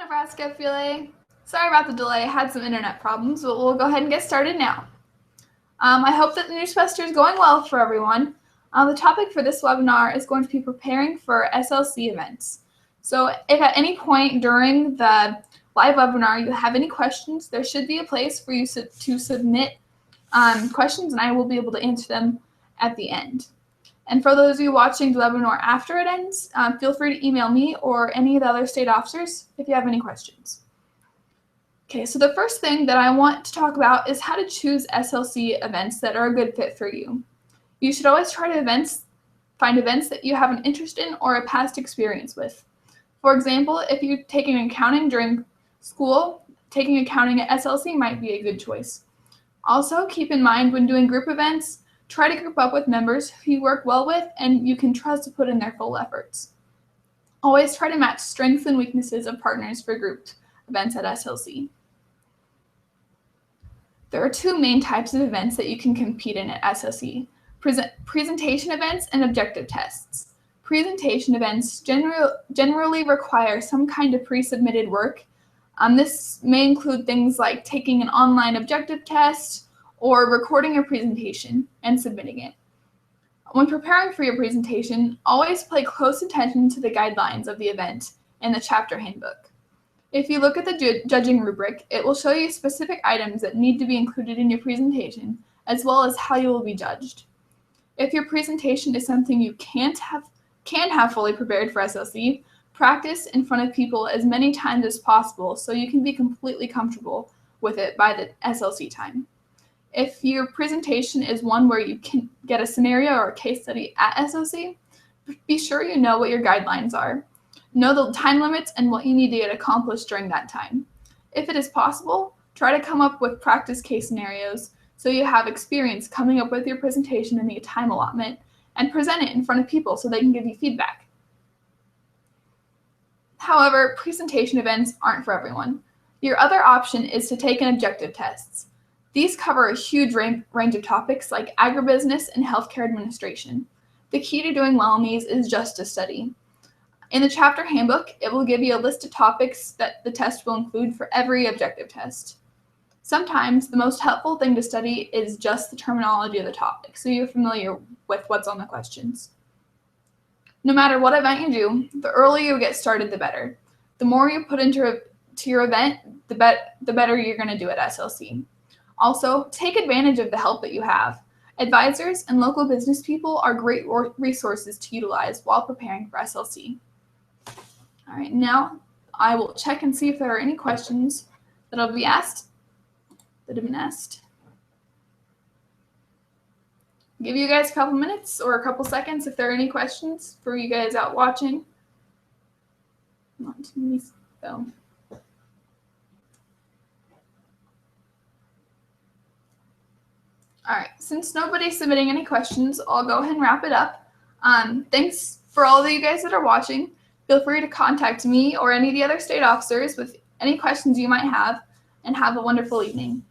Nebraska FLA. Sorry about the delay, I had some internet problems, but we'll go ahead and get started now. I hope that the new semester is going well for everyone. The topic for this webinar is going to be preparing for SLC events. So if at any point during the live webinar you have any questions, there should be a place for you to submit questions, and I will be able to answer them at the end. And for those of you watching the webinar after it ends, feel free to email me or any of the other state officers if you have any questions. Okay, so the first thing that I want to talk about is how to choose SLC events that are a good fit for you. You should always try to find events that you have an interest in or a past experience with. For example, if you're taking accounting during school, taking accounting at SLC might be a good choice. Also, keep in mind when doing group events, try to group up with members who you work well with and you can trust to put in their full efforts. Always try to match strengths and weaknesses of partners for grouped events at SLC. There are two main types of events that you can compete in at SLC: presentation events and objective tests. Presentation events generally require some kind of pre-submitted work. This may include things like taking an online objective test or recording your presentation and submitting it. When preparing for your presentation, always pay close attention to the guidelines of the event in the chapter handbook. If you look at the judging rubric, it will show you specific items that need to be included in your presentation, as well as how you will be judged. If your presentation is something you can have fully prepared for SLC, practice in front of people as many times as possible so you can be completely comfortable with it by the SLC time. If your presentation is one where you can get a scenario or a case study at SLC, be sure you know what your guidelines are. Know the time limits and what you need to get accomplished during that time. If it is possible, try to come up with practice case scenarios so you have experience coming up with your presentation in the time allotment and present it in front of people so they can give you feedback. However, presentation events aren't for everyone. Your other option is to take an objective tests. These cover a huge range of topics like agribusiness and healthcare administration. The key to doing well in these is just to study. In the chapter handbook, it will give you a list of topics that the test will include for every objective test. Sometimes the most helpful thing to study is just the terminology of the topic, so you're familiar with what's on the questions. No matter what event you do, the earlier you get started, the better. The more you put into your event, the better you're going to do at SLC. Also, take advantage of the help that you have. Advisors and local business people are great resources to utilize while preparing for SLC. All right, now I will check and see if there are any questions that have been asked. Give you guys a couple minutes or a couple seconds if there are any questions for you guys out watching. Not too many, though. All right, since nobody's submitting any questions, I'll go ahead and wrap it up. Thanks for all of you guys that are watching. Feel free to contact me or any of the other state officers with any questions you might have, and have a wonderful evening.